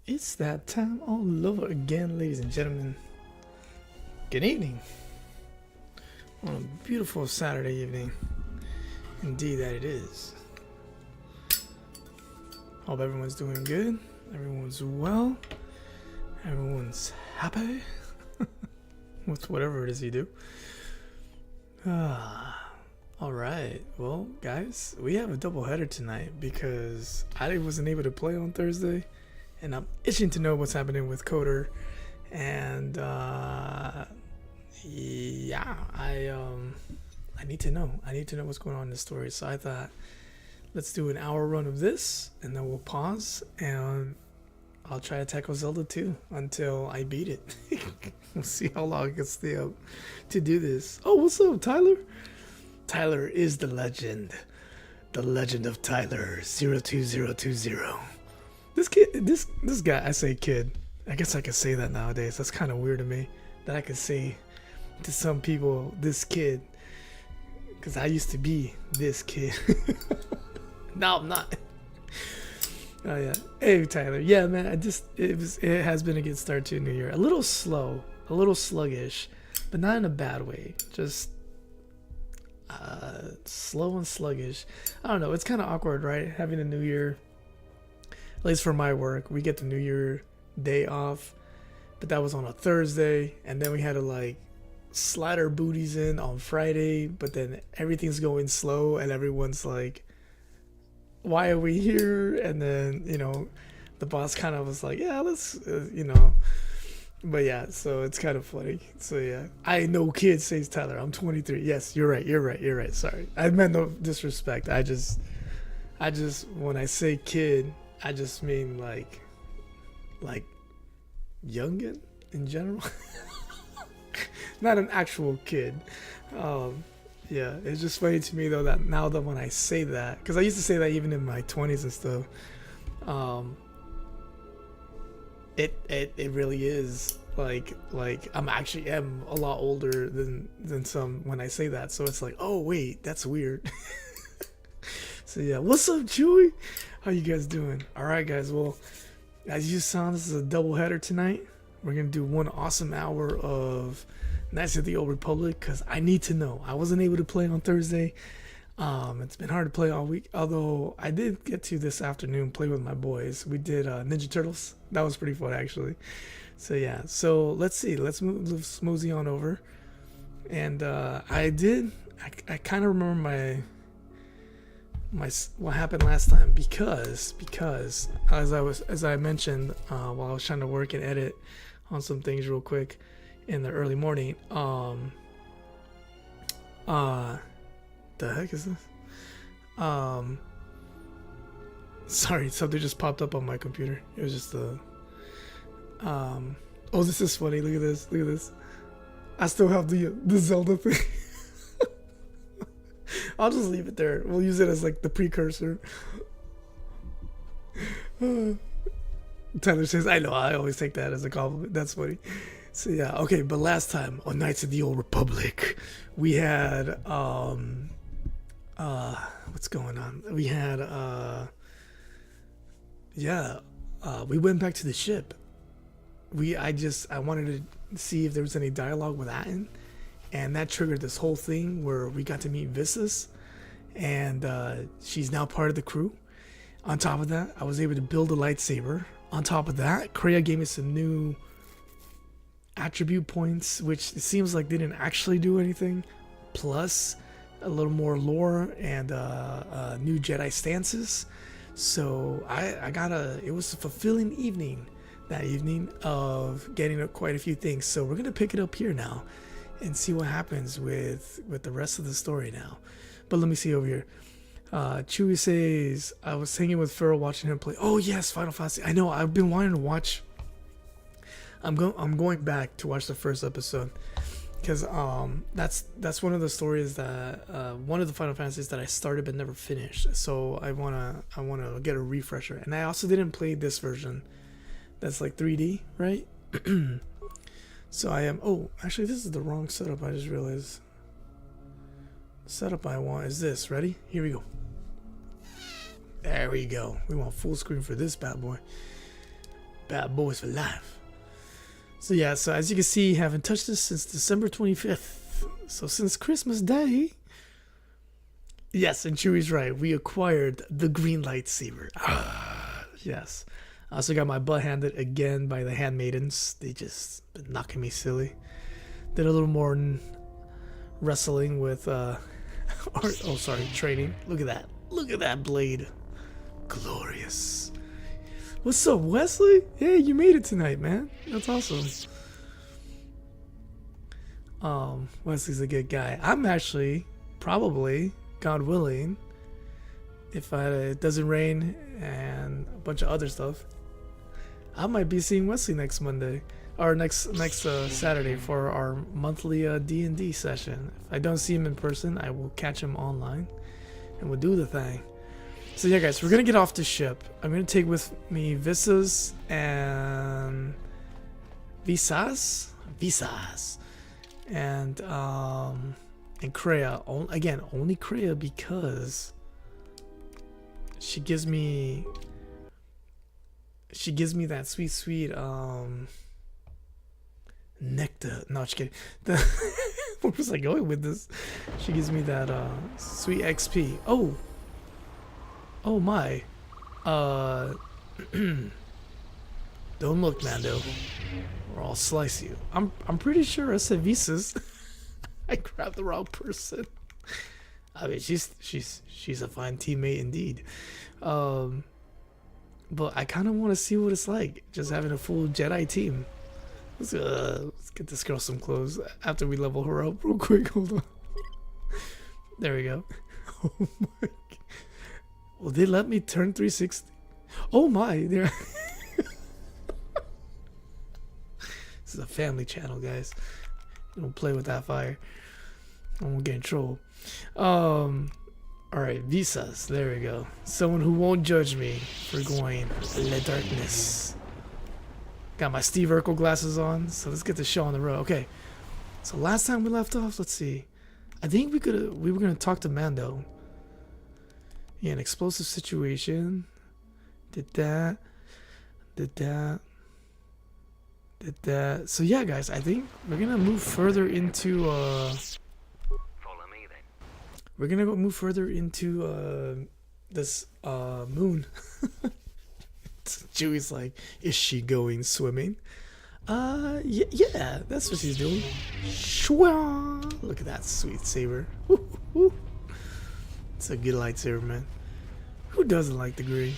It's that time all over again, ladies and gentlemen. Good evening on a beautiful Saturday evening. Indeed, that it is. Hope everyone's doing good. Everyone's well. Everyone's happy with whatever it is you do. All right. Well, guys, we have a double header tonight because I wasn't able to play on Thursday, and I'm itching to know what's happening with Coder. And yeah, I need to know. I need to know what's going on in the story. So I thought, let's do an hour run of this, and then we'll pause, and I'll try to tackle Zelda 2 until I beat it. We'll see how long I can stay up to do this. Oh, what's up, Tyler? Tyler is the legend. The legend of Tyler 02020. This kid, this guy, I say kid. I guess I could say that nowadays. That's kind of weird to me that I could say to some people, this kid. Because I used to be this kid. No, I'm not. Oh yeah. Hey Tyler. Yeah, man. It has been a good start to a new year. A little slow, a little sluggish, but not in a bad way. Just slow and sluggish. I don't know. It's kind of awkward, right? Having a new year. At least for my work, we get the new year day off, but that was on a Thursday, and then we had to like slide our booties in on Friday, but then everything's going slow and everyone's like, why are we here? And then the boss kind of was like, yeah, let's but yeah, so it's kind of funny. So yeah, I know kid, says Tyler. I'm 23. Yes, you're right. Sorry, I meant no disrespect. I just when I say kid, I just mean like youngin in general. Not an actual kid. Yeah, it's just funny to me though that now that when I say that, because I used to say that even in my 20s and stuff, it really is like I'm actually am a lot older than some when I say that. So it's like, oh wait, that's weird. So yeah, what's up, Chewy? How you guys doing? All right, guys. Well, as you saw, this is a double header tonight. We're gonna do one awesome hour of Knights of the Old Republic because I need to know. I wasn't able to play on Thursday. It's been hard to play all week. Although I did get to this afternoon play with my boys. We did Ninja Turtles. That was pretty fun actually. So yeah. So let's see. Let's smoothie on over. And I kind of remember my what happened last time because as I mentioned while I was trying to work and edit on some things real quick in the early morning, the heck is this? Sorry, something just popped up on my computer. It was just oh, this is funny. Look at this. I still have the Zelda thing. I'll just leave it there. We'll use it as like the precursor. Tyler says, I know, I always take that as a compliment. That's funny. So yeah, okay, but last time on Knights of the Old Republic, we had what's going on? We had we went back to the ship. I wanted to see if there was any dialogue with Atten, and that triggered this whole thing where we got to meet Visas, and she's now part of the crew. On top of that, I was able to build a lightsaber. On top of that, Kreia gave me some new attribute points, which it seems like they didn't actually do anything, plus a little more lore and new Jedi stances. So it was a fulfilling evening that evening of getting quite a few things. So we're gonna pick it up here now and see what happens with the rest of the story now. But let me see over here. Chewy says, I was hanging with Pharaoh watching him play. Oh yes, Final Fantasy. I know, I've been wanting to watch. I'm going back to watch the first episode because that's one of the stories that one of the Final Fantasies that I started but never finished. So I wanna get a refresher. And I also didn't play this version that's like 3D, right? So I am. Oh, actually, this is the wrong setup. I just realized. The setup I want is this. Ready? Here we go. There we go. We want full screen for this bad boy. Bad boys for life. So yeah, so as you can see, haven't touched this since December 25th. So since Christmas Day. Yes, and Chewy's right. We acquired the green lightsaber. Yes. I also got my butt handed again by the handmaidens. They just been knocking me silly. Did a little more wrestling with training. Look at that. Look at that blade. Glorious. What's up, Wesley? Hey, you made it tonight, man. That's awesome. Wesley's a good guy. I'm actually probably, God willing, if it doesn't rain and a bunch of other stuff, I might be seeing Wesley next Monday or next Saturday for our monthly D&D session. If I don't see him in person, I will catch him online and we'll do the thing. So yeah, guys, we're gonna get off the ship. I'm gonna take with me Visas and and Kreia. Again, only Kreia because she gives me that sweet nectar. No, just kidding. Where was I going with this? She gives me that sweet XP. Oh my. Don't look, Mando, or I'll slice you. I'm pretty sure I said Visas. I grabbed the wrong person. I mean, she's a fine teammate indeed. But I kind of want to see what it's like just having a full Jedi team. Let's get this girl some clothes after we level her up real quick. Hold on. There we go. Oh my God. Will they let me turn 360? Oh my, there. This is a family channel, guys. Don't play with that fire. I won't get in trouble. Alright, Visas. There we go. Someone who won't judge me for going Le Darkness. Got my Steve Urkel glasses on, so let's get the show on the road. Okay. So last time we left off, let's see. I think we were gonna talk to Mando. Yeah, an explosive situation. Did that. So yeah, guys, I think we're gonna move further into Follow me then. we're gonna go move further into this moon. Chewie's like, is she going swimming? Yeah, that's what she's doing. Shwa! Look at that sweet saber. Woo. It's a good lightsaber, man. Who doesn't like the green?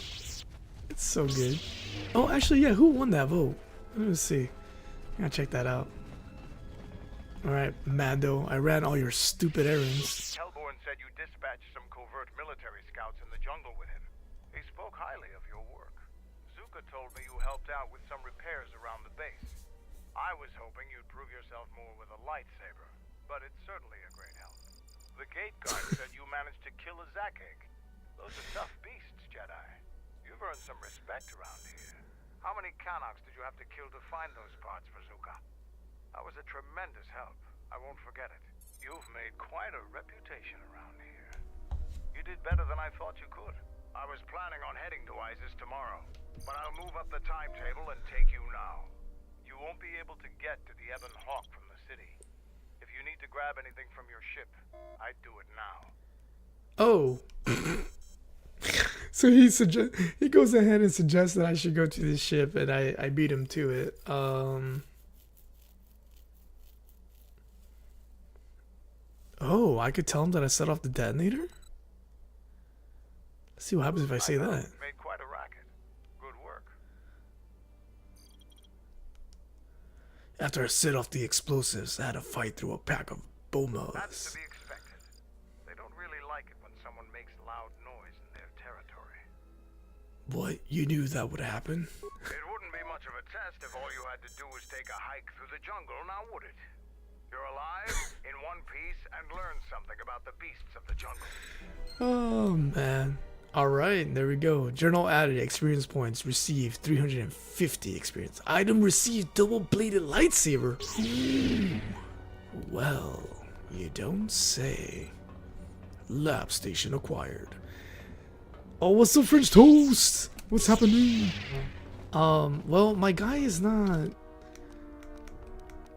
It's so good. Oh, actually, yeah, who won that vote? Let me see. I gotta check that out. Alright, Mando, I ran all your stupid errands. Hellborn said you dispatched some covert military scouts in the jungle with him. He spoke highly of your work. Zuka told me you helped out with some repairs around the base. I was hoping you'd prove yourself more with a lightsaber, but it's certainly a great help. The gate guard said you managed to kill a Zakek. Those are tough beasts, Jedi. You've earned some respect around here. How many Kanaks did you have to kill to find those parts for Zuka? That was a tremendous help. I won't forget it. You've made quite a reputation around here. You did better than I thought you could. I was planning on heading to Isis tomorrow, but I'll move up the timetable and take you now. You won't be able to get to the Ebon Hawk from the city. If you need to grab anything from your ship, I'd do it now. Oh. So he goes ahead and suggests that I should go to this ship, and I beat him to it. Oh, I could tell him that I set off the detonator? Let's see what happens if I say that. Made quite a racket. Good work. After I set off the explosives, I had to fight through a pack of bomas. That's to be expected. They don't really like it when someone makes loud noise in their territory. What? You knew that would happen? It wouldn't be much of a test if all you had to do was take a hike through the jungle, now would it? You're alive, in one piece, and learn something about the beasts of the jungle. Oh, man. Alright, there we go. Journal added, experience points received 350 experience. Item received, double-bladed lightsaber. Ooh. Well, you don't say. Lab station acquired. Oh, what's up, French toast? What's happening? Well, my guy is not.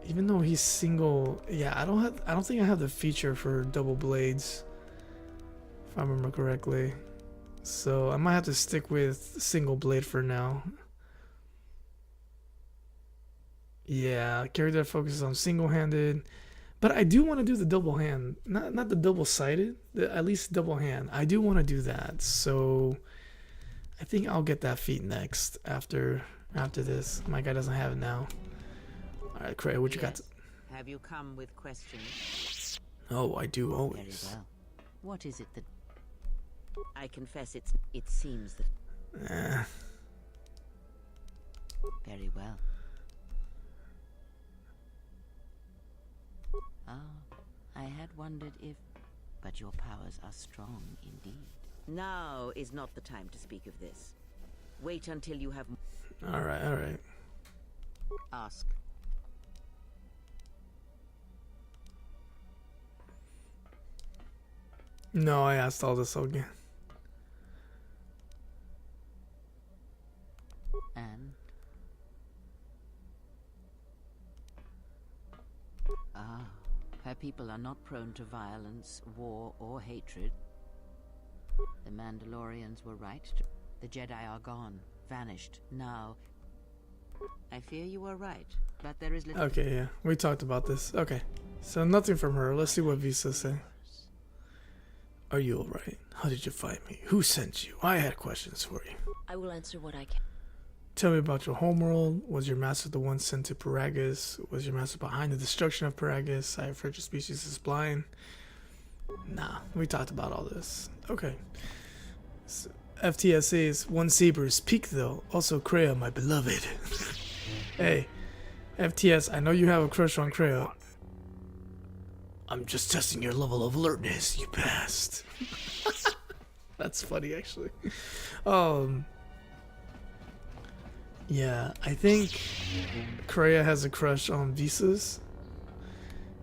Even though he's single, yeah, I don't think I have the feature for double blades, if I remember correctly. So I might have to stick with single blade for now. Yeah, character that focuses on single-handed, but I do want to do the double hand, not the double-sided, at least double hand. I do want to do that, so I think I'll get that feat next after this. My guy doesn't have it now. All right, Cray, what you got? Have you come with questions? Oh, I do Very always. well. What is it that... I confess it seems that... Eh, Very well. Ah, I had wondered if... But your powers are strong indeed. Now is not the time to speak of this. Wait until you have... all right, all right. Ask. No, I asked all this again. And? Ah, her people are not prone to violence, war, or hatred. The Mandalorians were right. The Jedi are gone, vanished. Now, I fear you were right, but there is little... Okay, yeah, we talked about this. Okay, so nothing from her. Let's see what Visa say. Are you alright? How did you find me? Who sent you? I had questions for you. I will answer what I can. Tell me about your homeworld. Was your master the one sent to Paragus? Was your master behind the destruction of Paragus? I have heard your species is blind. Nah, we talked about all this. Okay. So, FTSA's one Saber's peak though. Also Kreia, my beloved. Hey, FTS, I know you have a crush on Kreia. I'm just testing your level of alertness. You passed. That's funny, actually. Yeah, I think Kreia has a crush on Visas.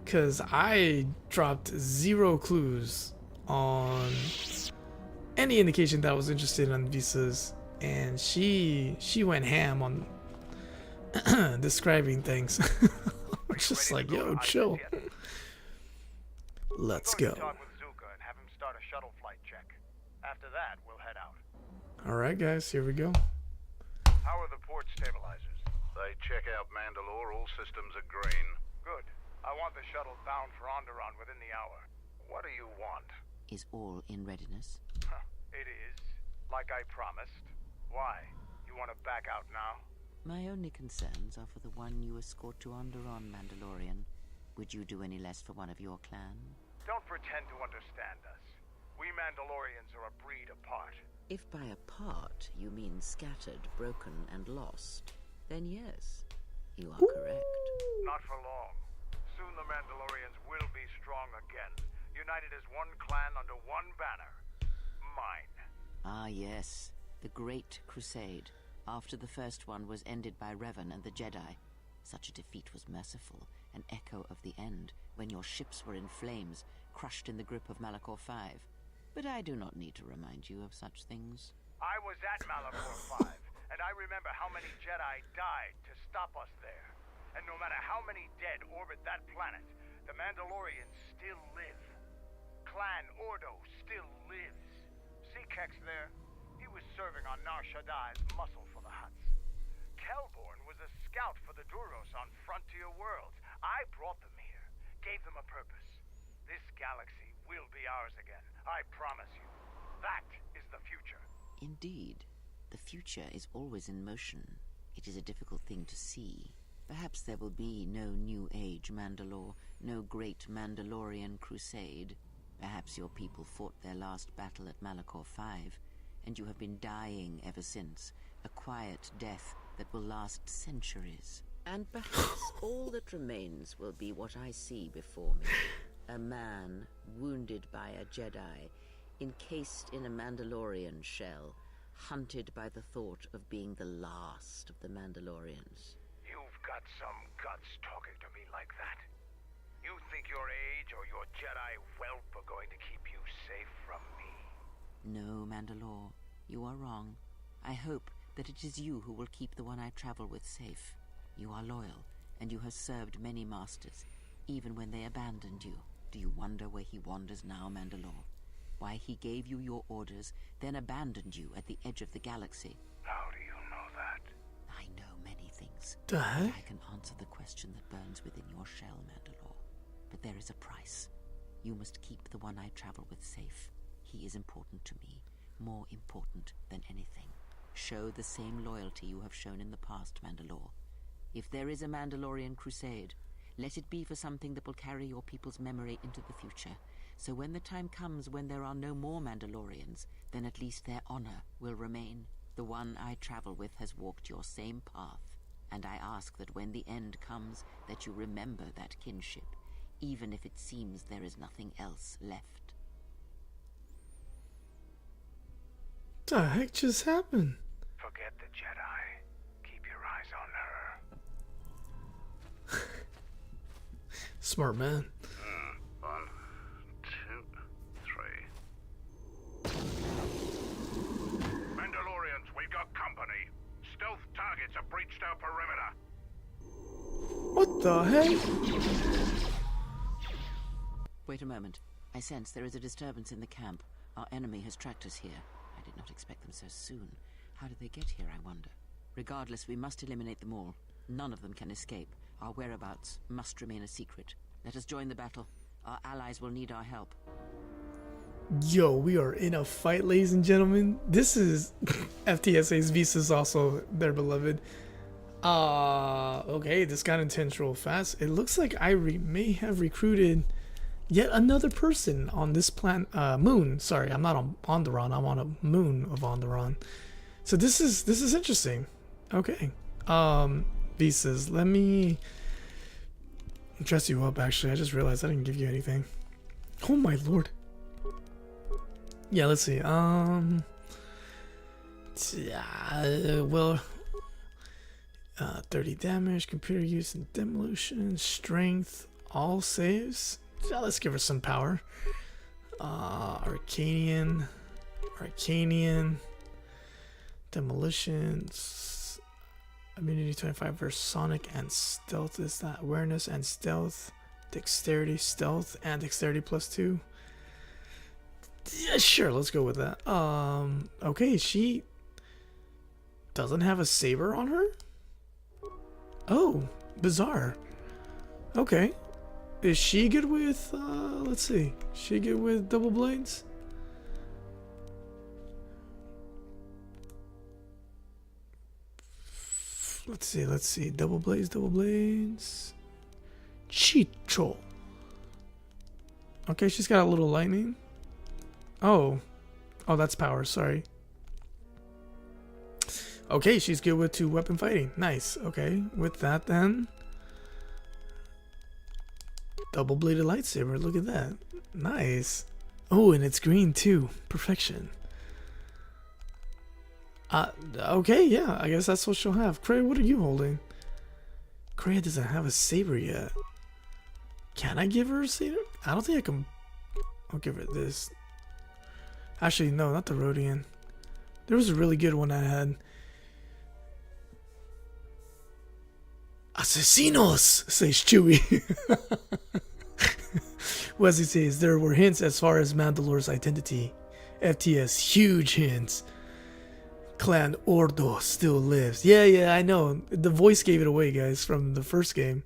Because I dropped 0 clues on any indication that I was interested in Visas. And she went ham on describing things. I'm just like, yo, chill. Let's go. Talk with Zuka and have him start a shuttle flight check. After that, we'll head out. Alright, guys, here we go. How are the port stabilizers? They check out Mandalore, all systems are green. Good. I want the shuttle bound for Onderon within the hour. What do you want? Is all in readiness? It is. Like I promised. Why? You want to back out now? My only concerns are for the one you escort to Onderon, Mandalorian. Would you do any less for one of your clan? Don't pretend to understand us. We Mandalorians are a breed apart. If by apart you mean scattered, broken, and lost, then yes, you are correct. Not for long. Soon the Mandalorians will be strong again, united as one clan under one banner. Mine. Ah yes, the Great Crusade. After the first one was ended by Revan and the Jedi. Such a defeat was merciful, an echo of the end, when your ships were in flames, crushed in the grip of Malachor V. But I do not need to remind you of such things. I was at Malachor 5, and I remember how many Jedi died to stop us there. And no matter how many dead orbit that planet, the Mandalorians still live. Clan Ordo still lives. See Kex there? He was serving on Nar Shaddai's muscle for the Hutts. Kelborn was a scout for the Duros on Frontier Worlds. I brought them here, gave them a purpose. This galaxy will be ours again, I promise you. That is the future. Indeed, the future is always in motion. It is a difficult thing to see. Perhaps there will be no New Age Mandalore, no great Mandalorian crusade. Perhaps your people fought their last battle at Malachor V, and you have been dying ever since, a quiet death that will last centuries. And perhaps all that remains will be what I see before me. A man wounded by a Jedi, encased in a Mandalorian shell, hunted by the thought of being the last of the Mandalorians. You've got some guts talking to me like that. You think your age or your Jedi whelp are going to keep you safe from me? No, Mandalore, you are wrong. I hope, that it is you who will keep the one I travel with safe. You are loyal, and you have served many masters, even when they abandoned you. Do you wonder where he wanders now, Mandalore? Why he gave you your orders, then abandoned you at the edge of the galaxy? How do you know that? I know many things. The heck? I can answer the question that burns within your shell, Mandalore. But there is a price. You must keep the one I travel with safe. He is important to me, more important than anything. Show the same loyalty you have shown in the past, Mandalore. If there is a Mandalorian crusade, let it be for something that will carry your people's memory into the future. So when the time comes when there are no more Mandalorians, then at least their honor will remain. The one I travel with has walked your same path, and I ask that when the end comes, that you remember that kinship, even if it seems there is nothing else left. The heck just happened? Forget the Jedi. Keep your eyes on her. Smart man. 1, 2, 3. Mandalorians, we've got company. Stealth targets have breached our perimeter. What the heck? Wait a moment. I sense there is a disturbance in the camp. Our enemy has tracked us here. I did not expect them so soon. How did they get here, I wonder? Regardless, we must eliminate them all. None of them can escape. Our whereabouts must remain a secret. Let us join the battle. Our allies will need our help. Yo, we are in a fight, ladies and gentlemen. This is FTSA's Visas, also their beloved. Okay, this got intense real fast. It looks like I may have recruited yet another person on this moon. Sorry, I'm not on Onderon. I'm on a moon of Onderon. So this is interesting. Okay. Visas. Let me dress you up. Actually, I just realized I didn't give you anything. Oh my lord. Yeah, let's see. Well, 30 damage, computer use and demolition, strength, all saves. Yeah, let's give her some power. Arcanian, demolitions, immunity 25 versus sonic and stealth. Is that awareness and stealth, dexterity, stealth, and dexterity +2? Yeah, sure, let's go with that. Okay, she doesn't have a saber on her? Oh, bizarre. Okay. Is she good with, let's see. She good with double blades? Let's see. Double blades. Chicho. Okay, she's got a little lightning. Oh, that's power, sorry. Okay, she's good with 2-weapon fighting. Nice. Okay, with that then. Double-bladed lightsaber, look at that. Nice. Oh, and it's green too. Perfection. Okay, yeah, I guess that's what she'll have. Kreia, what are you holding? Kreia doesn't have a saber yet. Can I give her a saber? I don't think I can. I'll give her this. Actually, no, not the Rodian. There was a really good one I had. Asesinos, says Chewie. Wesley says there were hints as far as Mandalore's identity. FTS, huge hints. Clan Ordo still lives. Yeah, I know. The voice gave it away, guys, from the first game.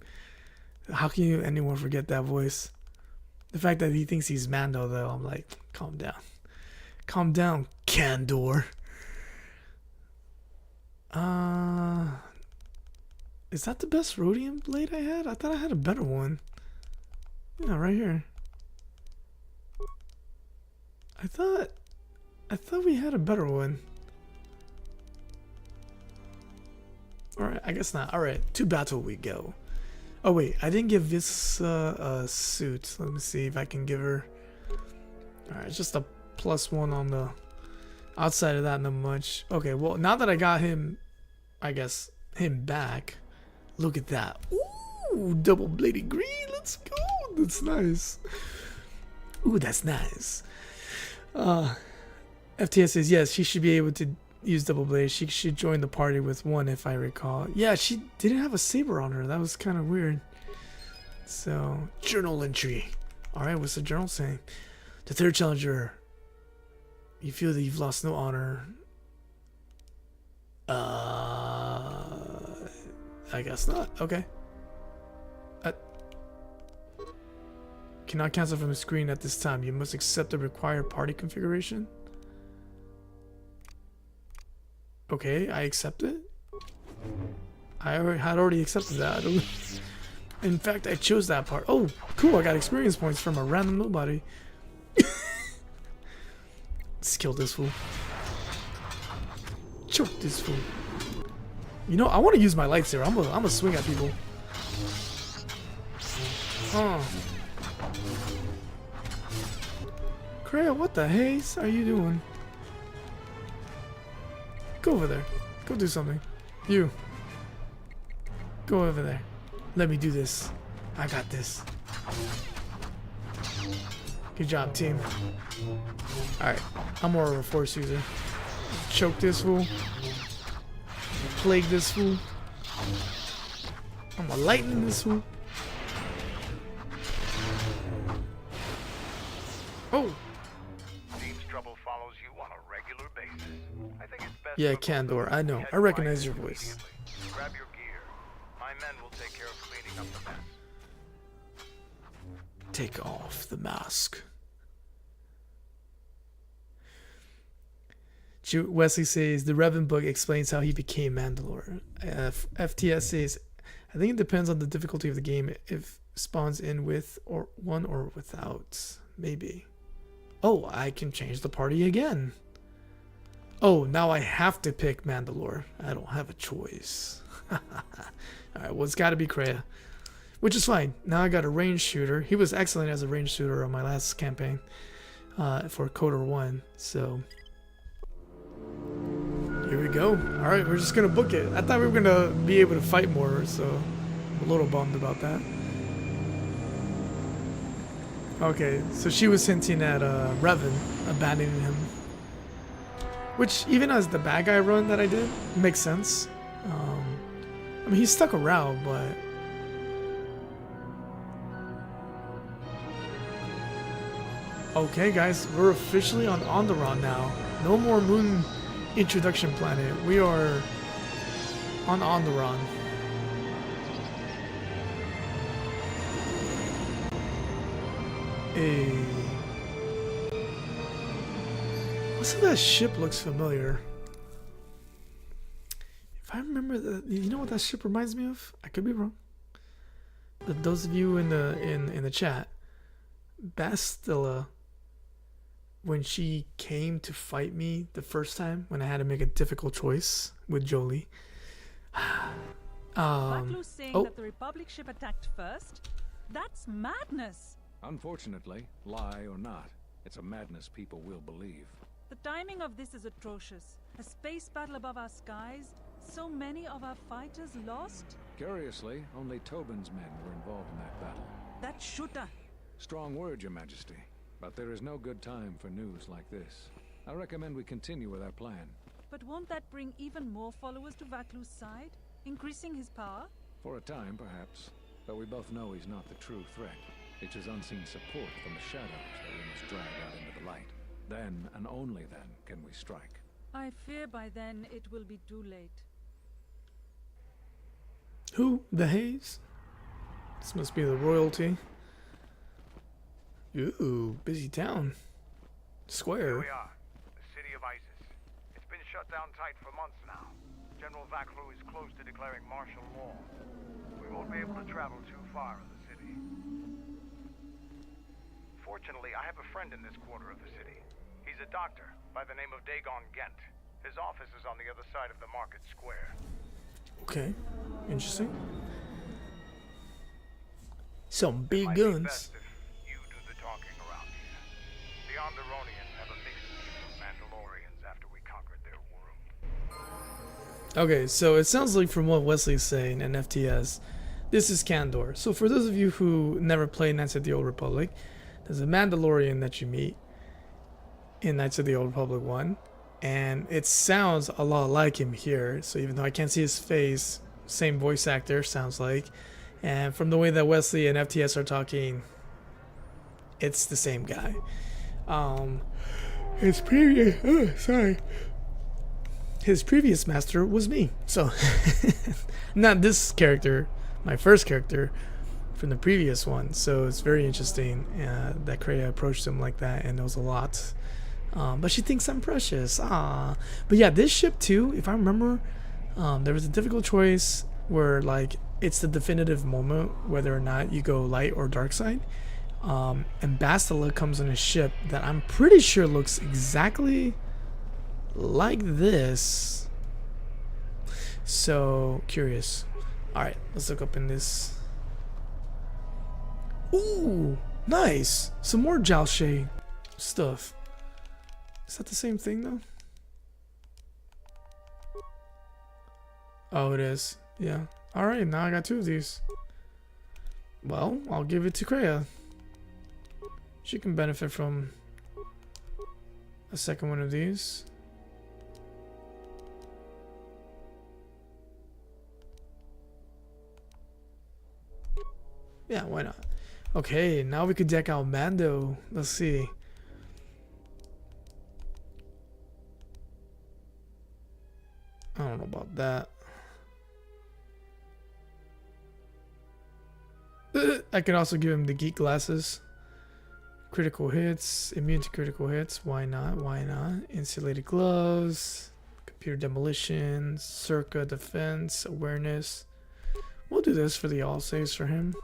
How can anyone forget that voice? The fact that he thinks he's Mando, though, I'm like, calm down. Calm down, Candor. Is that the best Rodian blade I had? I thought I had a better one. Yeah, right here. I thought we had a better one. Alright, I guess not. Alright, to battle we go. Oh wait, I didn't give this a suit. Let me see if I can give her. Alright, just a +1 on the outside of that, not much. Okay, well, now that I got him, I guess, him back. Look at that. Ooh, double-bladed green. Let's go. That's nice. Ooh, that's nice. FTS says, yes, she should be able to use double blade. She should join the party with one, if I recall. Yeah, she didn't have a saber on her. That was kind of weird. So, journal entry. Alright, what's the journal saying? The third challenger. You feel that you've lost no honor. I guess not. Okay. Cannot cancel from the screen at this time. You must accept the required party configuration. Okay, I accept it. I had already accepted that. In fact, I chose that part. Oh, cool. I got experience points from a random nobody. Let's kill this fool. Choke this fool. You know, I want to use my lightsaber. I'm gonna swing at people. Oh. Kreia, what the haze are you doing? Go over there. Go do something. You. Go over there. Let me do this. I got this. Good job, team. Alright. I'm more of a force user. Choke this fool. Plague this fool. I'm gonna lighten this fool. Oh! Seems trouble follows you on a regular basis. I think it's best. Yeah, for both Candor, of I you know. head I recognize your immediately. voice. Grab your gear. My men will take care of cleaning up the mess. Take off the mask. Wesley says the Revan book explains how he became Mandalore. FTS says, I think it depends on the difficulty of the game. If spawns in with or one or without, maybe. Oh, I can change the party again. Oh, now I have to pick Mandalore. I don't have a choice. Alright, well, it's got to be Kreia. Which is fine. Now I got a ranged shooter. He was excellent as a ranged shooter on my last campaign for KOTOR 1. So, here we go. Alright, we're just going to book it. I thought we were going to be able to fight more, so I'm a little bummed about that. Okay, so she was hinting at Revan abandoning him. Which, even as the bad guy run that I did, makes sense. I mean, he stuck around, but... Okay, guys, we're officially on Onderon now. No more moon introduction planet. We are on Onderon. Hey. What's that ship looks familiar? If I remember, you know what that ship reminds me of? I could be wrong. But those of you in the chat, Bastila, when she came to fight me the first time, when I had to make a difficult choice with Jolee. Vaklu's saying that the Republic ship attacked first? That's madness! Unfortunately, lie or not, it's a madness people will believe. The timing of this is atrocious. A space battle above our skies, so many of our fighters lost? Curiously, only Tobin's men were involved in that battle. That shooter! Strong word, Your Majesty, but there is no good time for news like this. I recommend we continue with our plan. But won't that bring even more followers to Vaklu's side? Increasing his power? For a time, perhaps, but we both know he's not the true threat. It's his unseen support from the shadows that we must drag out into the light. Then, and only then, can we strike. I fear by then it will be too late. Who? The Haze? This must be the royalty. Ooh, busy town. Here Square. we are, the city of Isis. It's been shut down tight for months now. General Vaklu is close to declaring martial law. We won't be able to travel too far in the city. Fortunately, I have a friend in this quarter of the city. He's a doctor by the name of Dagon Gent. His office is on the other side of the market square. Okay, interesting. Some big Might be guns. best if you do the talking around here. The Onderonians have a mixed view of Mandalorians after we conquered their world. Okay, so it sounds like from what Wesley's saying and FTS, this is Candor. So for those of you who never played Knights of the Old Republic, there's a Mandalorian that you meet in Knights of the Old Republic 1, and it sounds a lot like him here. So even though I can't see his face, same voice actor sounds like. And from the way that Wesley and FTS are talking, it's the same guy. His previous master was me. So not this character, my first character from the previous one. So it's very interesting that Kreia approached him like that and knows a lot. But she thinks I'm precious. But yeah, this ship too, if I remember, there was a difficult choice where like it's the definitive moment whether or not you go light or dark side. And Bastila comes on a ship that I'm pretty sure looks exactly like this. So curious. Alright, let's look up in this. Ooh, nice. Some more Jalshay stuff. Is that the same thing though? Oh, it is. Yeah. Alright, now I got 2 of these. Well, I'll give it to Kreia. She can benefit from a second one of these. Yeah, why not? Okay, now we could deck out Mando. Let's see. I don't know about that. I can also give him the geek glasses. Critical hits, immune to critical hits. Why not? Why not? Insulated gloves, computer demolition, circa defense, awareness. We'll do this for the all saves for him.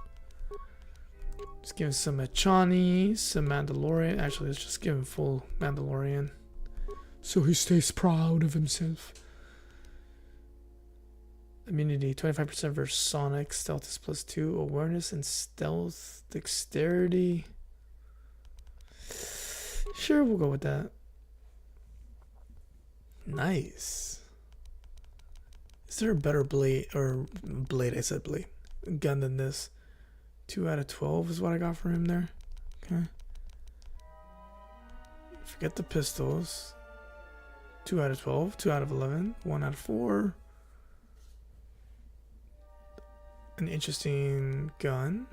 Let's give him some Achani, some Mandalorian. Actually, let's just give him full Mandalorian, so he stays proud of himself. Immunity 25% versus Sonic. Stealth is +2. Awareness and stealth. Dexterity. Sure, we'll go with that. Nice. Is there a better blade I said blade gun than this? 2 out of 12 is what I got for him there. Okay. Forget the pistols. 2 out of 12. 2 out of 11. 1 out of 4. An interesting gun.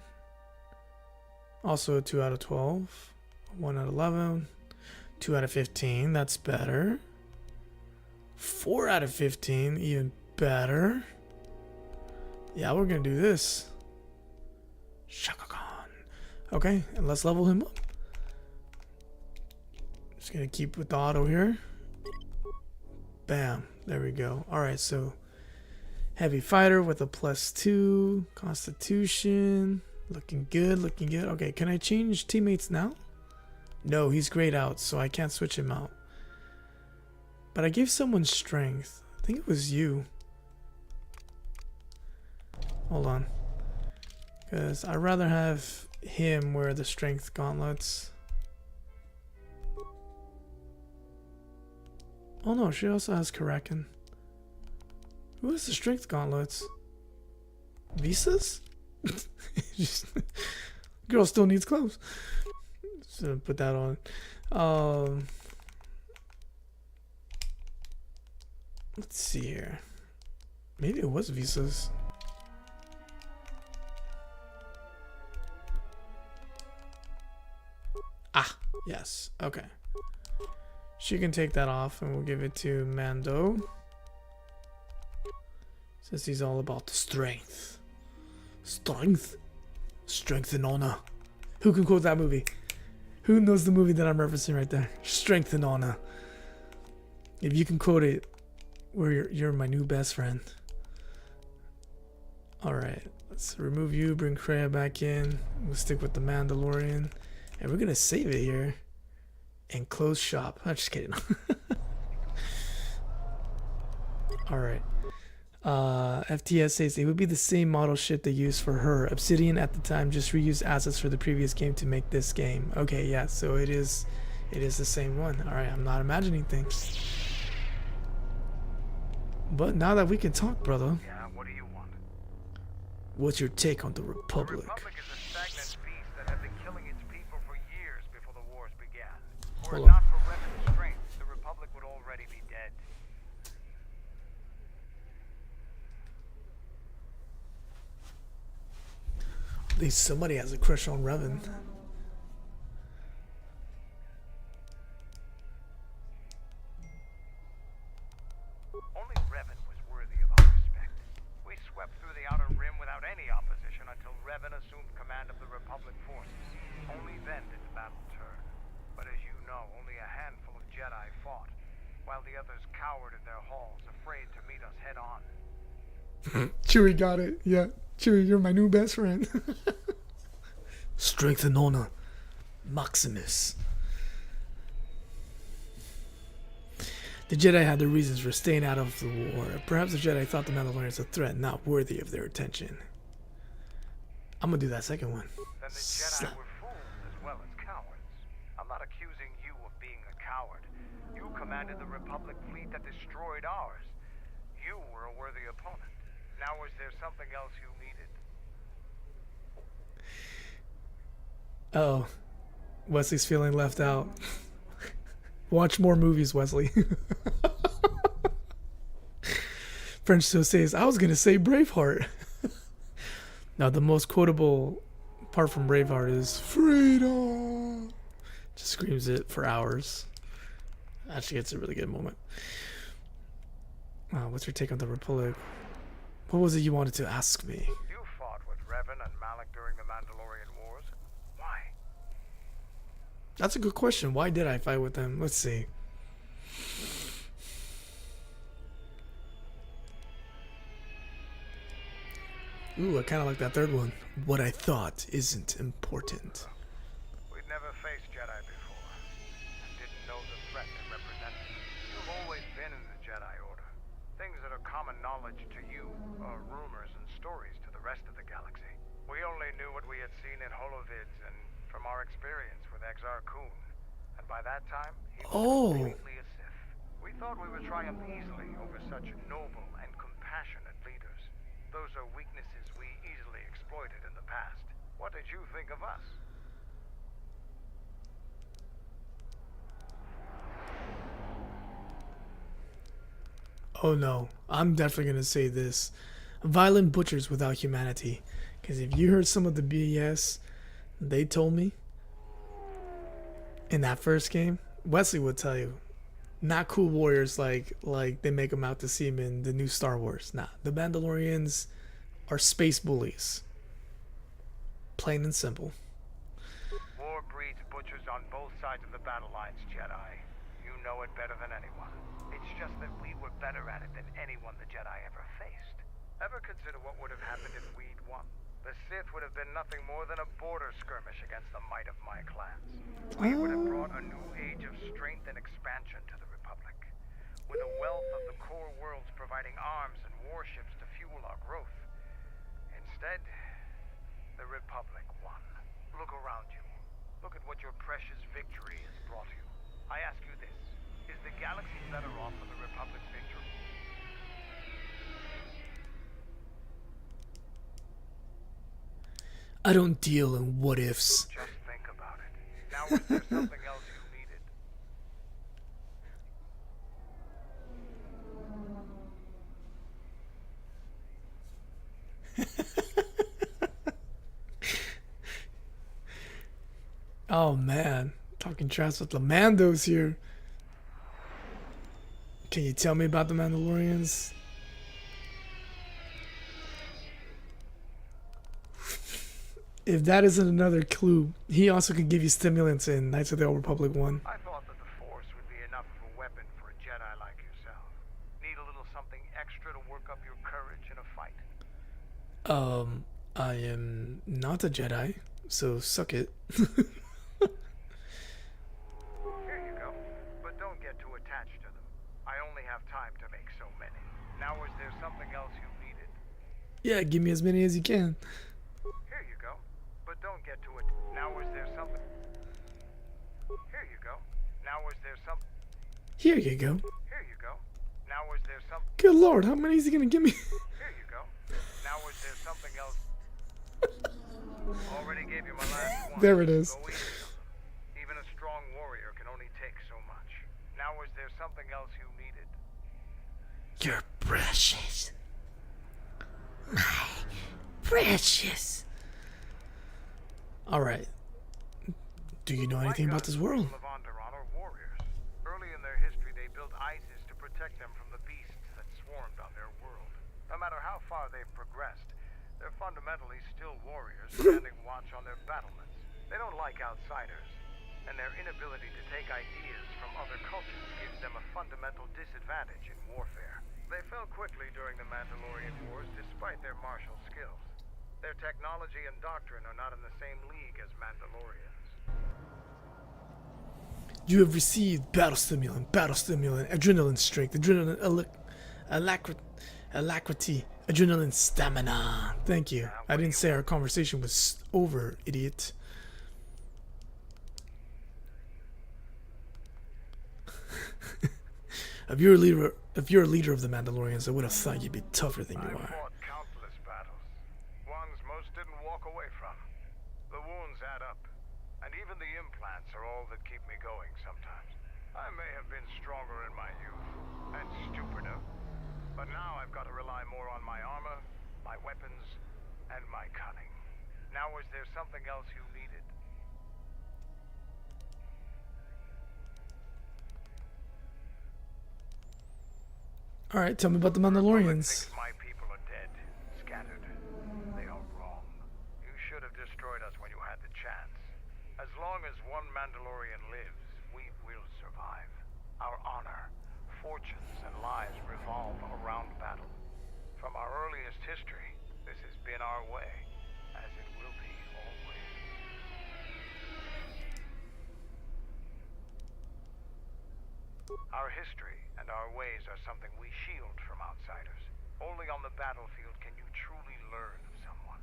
Also a 2 out of 12. 1 out of 11. 2 out of 15. That's better. 4 out of 15. Even better. Yeah, we're gonna do this. Shaka Khan. Okay, and let's level him up. Just gonna keep with the auto here. Bam. There we go. Alright, so heavy fighter with a +2. Constitution. Looking good, looking good. Okay, can I change teammates now? No, he's grayed out, so I can't switch him out. But I gave someone strength. I think it was you. Hold on. Because I'd rather have him wear the strength gauntlets. Oh no, she also has Karakin. Who has the strength gauntlets? Visas? Girl still needs clothes. So put that on. Let's see here. Maybe it was Visas. Ah, yes. Okay. She can take that off and we'll give it to Mando. Since he's all about the strength. Strength? Strength and honor. Who can quote that movie? Who knows the movie that I'm referencing right there? Strength and honor. If you can quote it, you're my new best friend. Alright, let's remove you, bring Kreia back in. We'll stick with the Mandalorian. And we're gonna save it here. And close shop. I'm just kidding. Alright. FTS says it would be the same model ship they used for her. Obsidian at the time just reused assets for the previous game to make this game. Okay, yeah, so it is the same one. Alright, I'm not imagining things. But now that we can talk, brother. Yeah, what do you want? What's your take on the The Republic? Republic is a stagnant beast that had been killing its people for years before the wars began. Were Hold it on. not for Revan's strength, the Republic would already be At least somebody has a crush on Revan. Only Revan was worthy of our respect. We swept through the Outer Rim without any opposition until Revan assumed command of the Republic forces. Only then did the battle turn. But as you know, only a handful of Jedi fought, while the others cowered in their halls, afraid to meet us head on. Chewie got it. Yeah, Chewie, you're my new best friend. Strength and honor, Maximus. The Jedi had their reasons for staying out of the war. Perhaps the Jedi thought the Mandalorians a threat not worthy of their attention. I'm gonna do that second one. Then the Jedi Slap. were fools as well as cowards. I'm not accusing you of being a coward. You commanded the Republic fleet that destroyed ours. You were a worthy opponent. Now is there something else you needed? Oh, Wesley's feeling left out. Watch more movies, Wesley. French still says, I was going to say Braveheart. Now, the most quotable part from Braveheart is freedom. Just screams it for hours. Actually, it's a really good moment. What's your take on the Republic? What was it you wanted to ask me? You fought with Revan and Malak during the Mandalorian Wars. Why? That's a good question. Why did I fight with them? Let's see. Ooh, I kind of like that third one. What I thought isn't important. We'd never faced Jedi before, and didn't know the threat they represented. You've always been in the Jedi Order. Things that are common knowledge to you are rumors and stories to the rest of the galaxy. We only knew what we had seen in holovids and from our experience with Exar Kun. And by that time, he was completely a Sith. We thought we would triumph easily over such noble and compassionate leaders. Those are weaknesses we easily exploited in the past. What did you think of us? Oh no, I'm definitely going to say this. Violent butchers without humanity. Because if you heard some of the BS they told me in that first game, Wesley would tell you, not cool warriors like they make them out to seem in the new Star Wars. Nah, the Mandalorians are space bullies. Plain and simple. War breeds butchers on both sides of the battle lines, Jedi. You know it better than anyone. It's just that we were better at it than anyone the Jedi ever faced. Ever consider what would have happened if we'd won? The Sith would have been nothing more than a border skirmish against the might of my clans. We would have brought a new age of strength and expansion to the Republic, with a wealth of the core worlds providing arms and warships to fuel our growth. Instead, the Republic won. Look around you. Look at what your precious victory has brought you. I ask you this, is the galaxy better off for the Republic's victory? I don't deal in what ifs. Just think about it. Now is there something else you needed? Oh man, talking trash with the Mandos here. Can you tell me about the Mandalorians? If that isn't another clue, he also can give you stimulants in Knights of the Old Republic 1. I thought that the Force would be enough of a weapon for a Jedi like yourself. Need a little something extra to work up your courage in a fight. I am not a Jedi, so suck it. Here you go. But don't get too attached to them. I only have time to make so many. Now is there something else you needed? Yeah, give me as many as you can. Here you go. But don't get to it. Now is there something? Here you go. Now is there some? Here you go. Here you go. Now is there some? Good lord, how many is he gonna give me? Here you go. Now is there something else? Already gave you my last one. There it is. Go easy on them. Even a strong warrior can only take so much. Now is there something else you needed? You're precious. My precious. Alright. Do you know anything about this world? Of Onderon are warriors. Early in their history, they built ISIS to protect them from the beasts that swarmed on their world. No matter how far they've progressed, they're fundamentally still warriors standing watch on their battlements. They don't like outsiders, and their inability to take ideas from other cultures gives them a fundamental disadvantage in warfare. They fell quickly during the Mandalorian Wars despite their martial skills. Their technology and doctrine are not in the same league as Mandalorians. You have received battle stimulant, adrenaline strength, adrenaline alacrity, adrenaline stamina. Thank you. I didn't say our conversation was over, idiot. If you're a leader of the Mandalorians, I would have thought you'd be tougher than you I've are. fought countless battles, ones most didn't walk away from. The wounds add up, and even the implants are all that keep me going sometimes. I may have been stronger in my youth, and stupider, but now I've got to rely more on my armor, my weapons, and my cunning. Now is there something else you needed? Alright, tell me about the Mandalorians. Thinks my people are dead, scattered. They are wrong. You should have destroyed us when you had the chance. As long as one Mandalorian lives, we will survive. Our honor, fortunes, and lives revolve around battle. From our earliest history, this has been our way, as it will be always. Our history and our ways are something we shield from outsiders. Only on the battlefield can you truly learn of someone.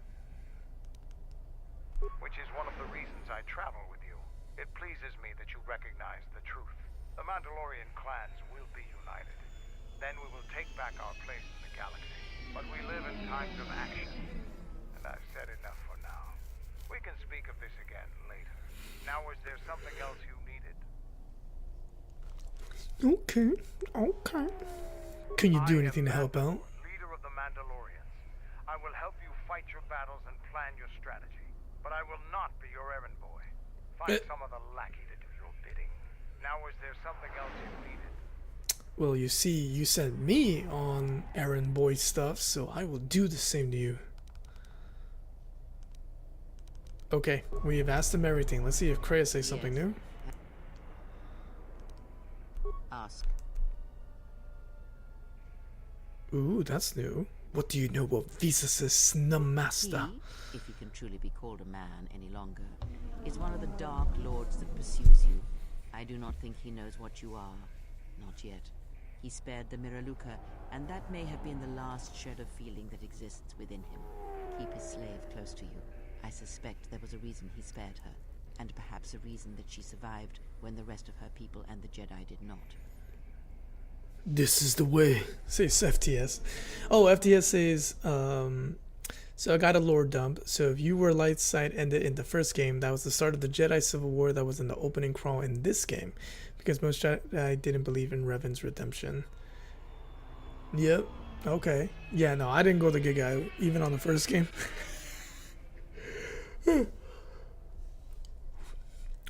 Which is one of the reasons I travel with you. It pleases me that you recognize the truth. The Mandalorian clans will be united. Then we will take back our place in the galaxy. But we live in times of action. And I've said enough for now. We can speak of this again later. Now, is there something else you needed? Okay, okay. Can you do anything to help out? Leader of the Mandalorians. I will help you fight your battles and plan your strategy. But I will not be your errand boy. Find some other lackey to do your bidding. Now, is there something else you needed? Well, you see, you sent me on errand boy stuff, so I will do the same to you. Okay, we have asked him everything. Let's see if Kreia says something new. Ask. Ooh, that's new. What do you know about Visas' Namaster? He, if he can truly be called a man any longer, is one of the Dark Lords that pursues you. I do not think he knows what you are. Not yet. He spared the Miraluka, and that may have been the last shred of feeling that exists within him. Keep his slave close to you. I suspect there was a reason he spared her, and perhaps a reason that she survived when the rest of her people and the Jedi did not. This is the way, says FTS. Oh, FTS says, so I got a lore dump. So if you were light side ended in the first game, that was the start of the Jedi Civil War that was in the opening crawl in this game. Because most Jedi didn't believe in Revan's redemption. Yep, okay. Yeah, no, I didn't go the good guy, even on the first game.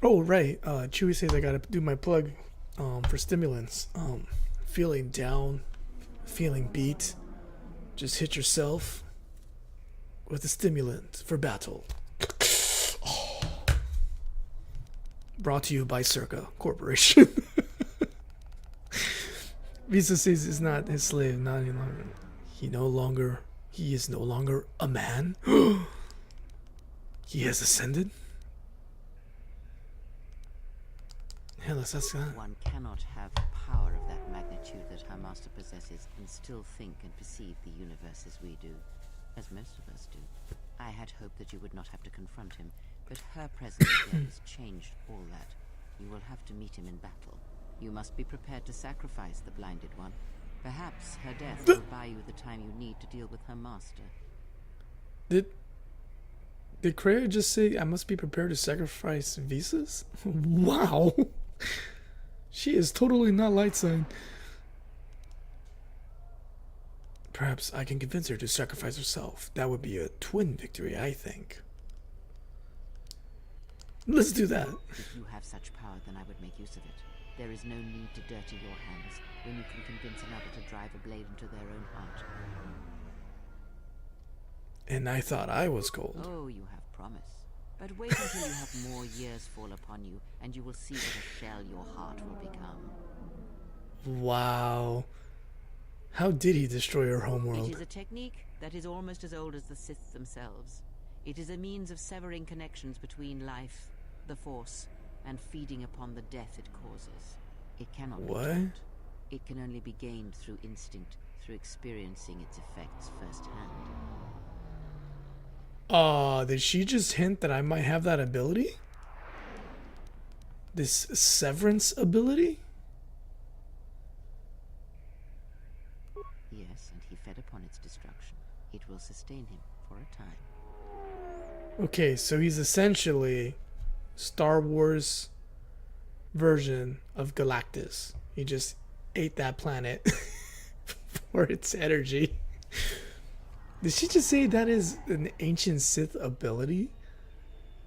Oh, right. Chewie says I gotta do my plug for stimulants. Feeling down, feeling beat, just hit yourself with a stimulant for battle. Brought to you by Circa Corporation. Visa says it's not his slave, not any longer. He is no longer a man. He has ascended. Hell, let's ask that. One cannot have power of that magnitude that her master possesses and still think and perceive the universe as we do, as most of us do. I had hoped that you would not have to confront him, but her presence here has changed all that. You will have to meet him in battle. You must be prepared to sacrifice the blinded one. Perhaps her death will buy you the time you need to deal with her master. Did Kreia just say I must be prepared to sacrifice Visas? Wow. She is totally not light side. Perhaps I can convince her to sacrifice herself. That would be a twin victory, I think. Let's do that. If you have such power, then I would make use of it. There is no need to dirty your hands when you can convince another to drive a blade into their own heart. And I thought I was gold. Oh, you have promise. But wait until you have more years fall upon you, and you will see what a shell your heart will become. Wow. How did he destroy her It homeworld? is a technique that is almost as old as the Sith themselves. It is a means of severing connections between life, the Force, and feeding upon the death it causes. It cannot What? be taught. It can only be gained through instinct, through experiencing its effects firsthand. Did she just hint that I might have that ability? This severance ability? Yes, and he fed upon its destruction. It will sustain him for a time. Okay, so he's essentially Star Wars version of Galactus. He just ate that planet for its energy. Did she just say that is an ancient Sith ability?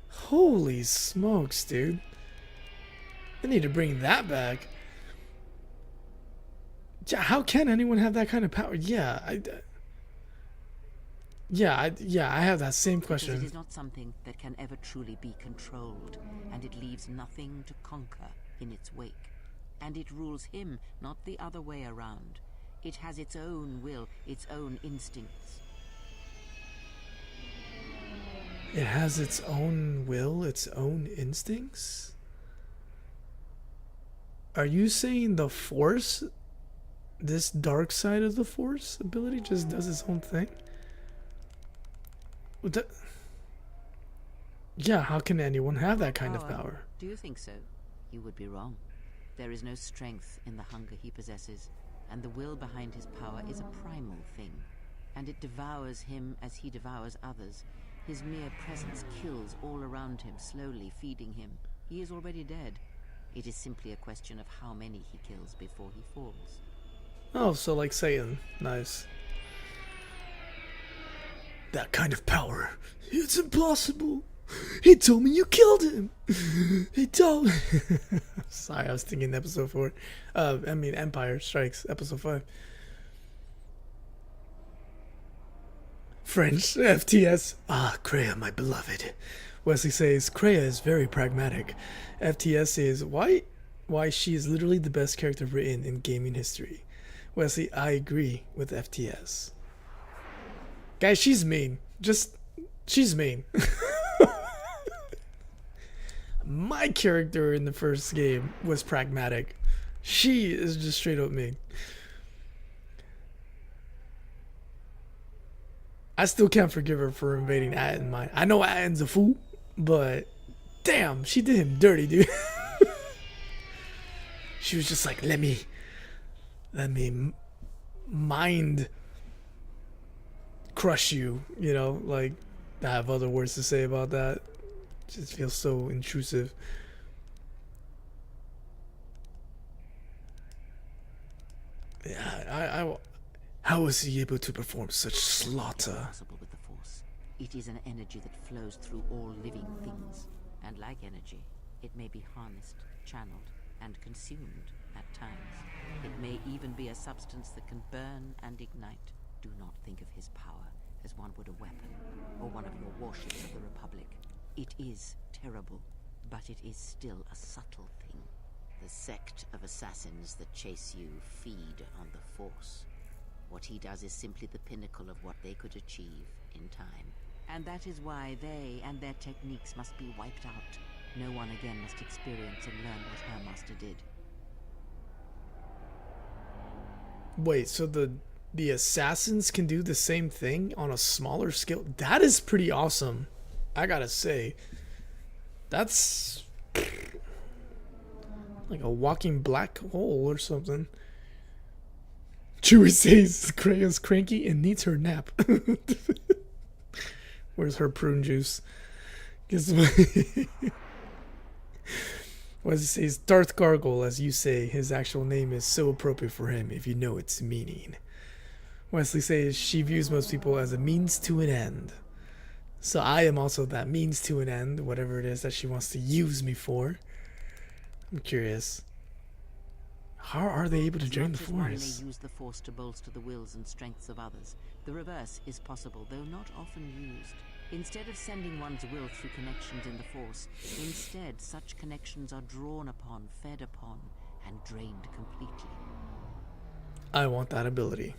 Holy smokes, dude. I need to bring that back. Yeah, how can anyone have that kind of power? Yeah, I have that same Because question. it is not something that can ever truly be controlled, and it leaves nothing to conquer in its wake. And it rules him, not the other way around. It has its own will, its own instincts. It has its own will, its own instincts? Are you saying the Force, this dark side of the Force ability, just does its own thing? What the- Yeah, how can anyone have that kind of power? Do you think so? You would be wrong. There is no strength in the hunger he possesses, and the will behind his power is a primal thing, and it devours him as he devours others. His mere presence kills all around him, slowly feeding him. He is already dead. It is simply a question of how many he kills before he falls. Oh, so like Satan. Nice. That kind of power. It's impossible. He told me you killed him. He told me. Sorry, I was thinking episode 4. Empire Strikes, episode 5. French, FTS. Ah, Kreia, my beloved. Wesley says, Kreia is very pragmatic. FTS is, why she is literally the best character written in gaming history. Wesley, I agree with FTS. Guys, she's mean. She's mean. My character in the first game was pragmatic. She is just straight up mean. I still can't forgive her for invading Atten mine. I know Atten's a fool, but damn, she did him dirty, dude. She was just like, let me mind crush you, you know, like, I have other words to say about that. Just feels so intrusive. Yeah, how was he able to perform such slaughter? Possible with the Force. It is an energy that flows through all living things, and like energy, it may be harnessed, channeled, and consumed at times. It may even be a substance that can burn and ignite. Do not think of his power as one would a weapon, or one of your warships of the Republic. It is terrible, but it is still a subtle thing. The sect of assassins that chase you feed on the Force. What he does is simply the pinnacle of what they could achieve in time. And that is why they and their techniques must be wiped out. No one again must experience and learn what her master did. Wait, so the assassins can do the same thing on a smaller scale? That is pretty awesome. I gotta say. That's like a walking black hole or something. Chewie says Kreia's cranky and needs her nap. Where's her prune juice? Guess what? Wesley says Darth Gargle, as you say, his actual name is so appropriate for him if you know its meaning. Wesley says she views most people as a means to an end. So I am also that means to an end, whatever it is that she wants to use me for. I'm curious. How are they able to As drain the much as one may force? use the Force to bolster the wills and strengths of others, the reverse is possible, though not often used. Instead of sending one's will through connections in the Force, instead such connections are drawn upon, fed upon, and drained completely. I want that ability.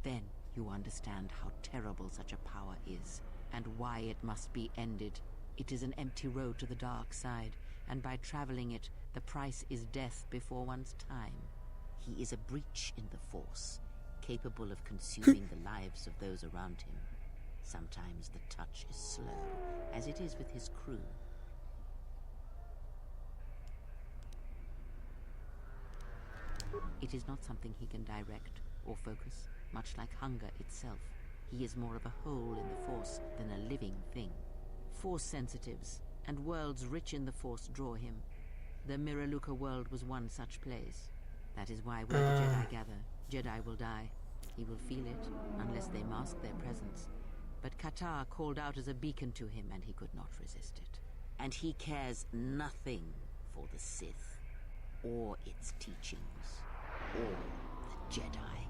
Then you understand how terrible such a power is, and why it must be ended. It is an empty road to the dark side, and by traveling it, the price is death before one's time. He is a breach in the Force, capable of consuming the lives of those around him. Sometimes the touch is slow, as it is with his crew. It is not something he can direct or focus, much like hunger itself. He is more of a hole in the Force than a living thing. Force sensitives and worlds rich in the Force draw him. The Miraluka world was one such place. That is why where the Jedi gather, Jedi will die. He will feel it, unless they mask their presence. But Katar called out as a beacon to him, and he could not resist it. And he cares nothing for the Sith, or its teachings, or the Jedi.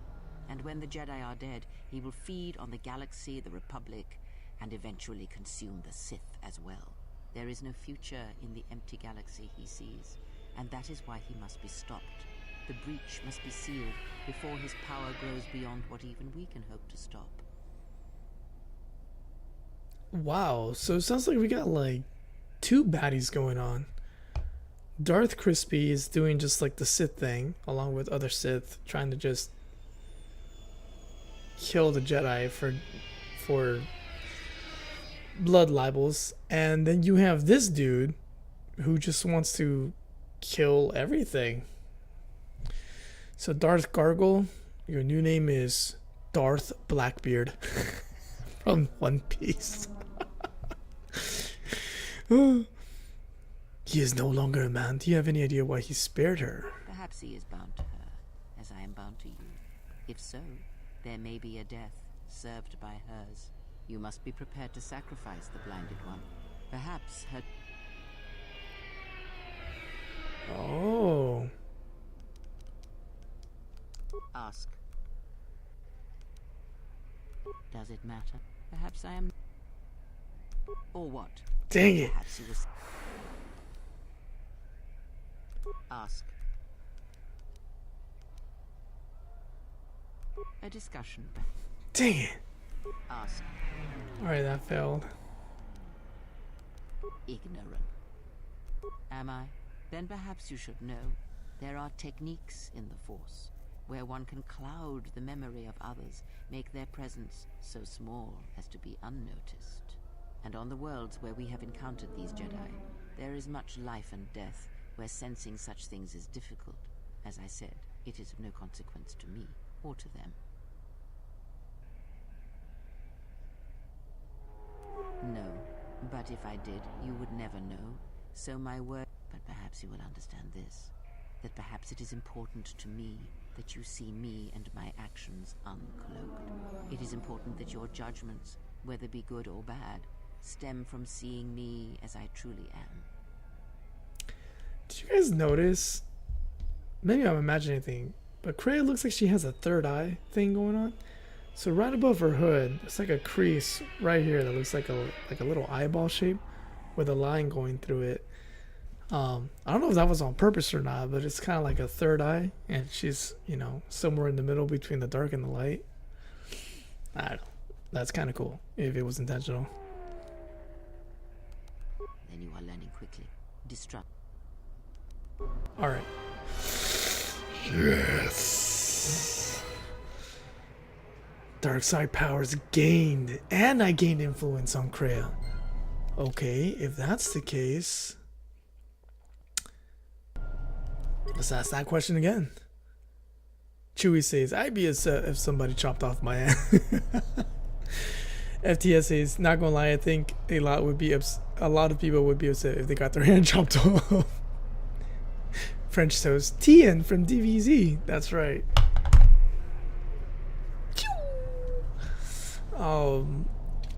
And when the Jedi are dead, he will feed on the galaxy, the Republic, and eventually consume the Sith as well. There is no future in the empty galaxy he sees, and that is why he must be stopped. The breach must be sealed before his power grows beyond what even we can hope to stop. Wow, so it sounds like we got like two baddies going on. Darth Crispy is doing just like the Sith thing, along with other Sith, trying to just kill the Jedi for blood libels. And then you have this dude who just wants to kill everything. So Darth Gargle, your new name is Darth Blackbeard from One Piece. He is no longer a man. Do you have any idea why he spared her? Perhaps he is bound to her, as I am bound to you. If so, there may be a death served by hers. You must be prepared to sacrifice the blinded one. Perhaps her... Oh. Ask. Does it matter? Perhaps I am... Or what? Dang it. Perhaps you was... Ask. A discussion. Dang it. Ask. Alright, that failed. Ignorant. Am I? Then perhaps you should know. There are techniques in the Force, where one can cloud the memory of others, make their presence so small as to be unnoticed. And on the worlds where we have encountered these Jedi, there is much life and death, where sensing such things is difficult. As I said, it is of no consequence to me, or to them. No, but if I did, you would never know. So my word... But perhaps you will understand this. That perhaps it is important to me that you see me and my actions uncloaked. It is important that your judgments, whether be good or bad, stem from seeing me as I truly am. Did you guys notice? Maybe I'm imagining anything, but Kreia looks like she has a third eye thing going on. So right above her hood, it's like a crease right here that looks like a little eyeball shape with a line going through it. I don't know if that was on purpose or not, but it's kind of like a third eye, and she's, you know, somewhere in the middle between the dark and the light. I don't know. That's kind of cool if it was intentional. Then you are learning quickly. Distrust. All right. Yes. Dark side powers gained, and I gained influence on Kreia. Okay, if that's the case, let's ask that question again. Chewie says, I'd be upset if somebody chopped off my hand. FTS says, not gonna lie, I think a lot of people would be upset if they got their hand chopped off. French toast. Tian from DVZ. That's right.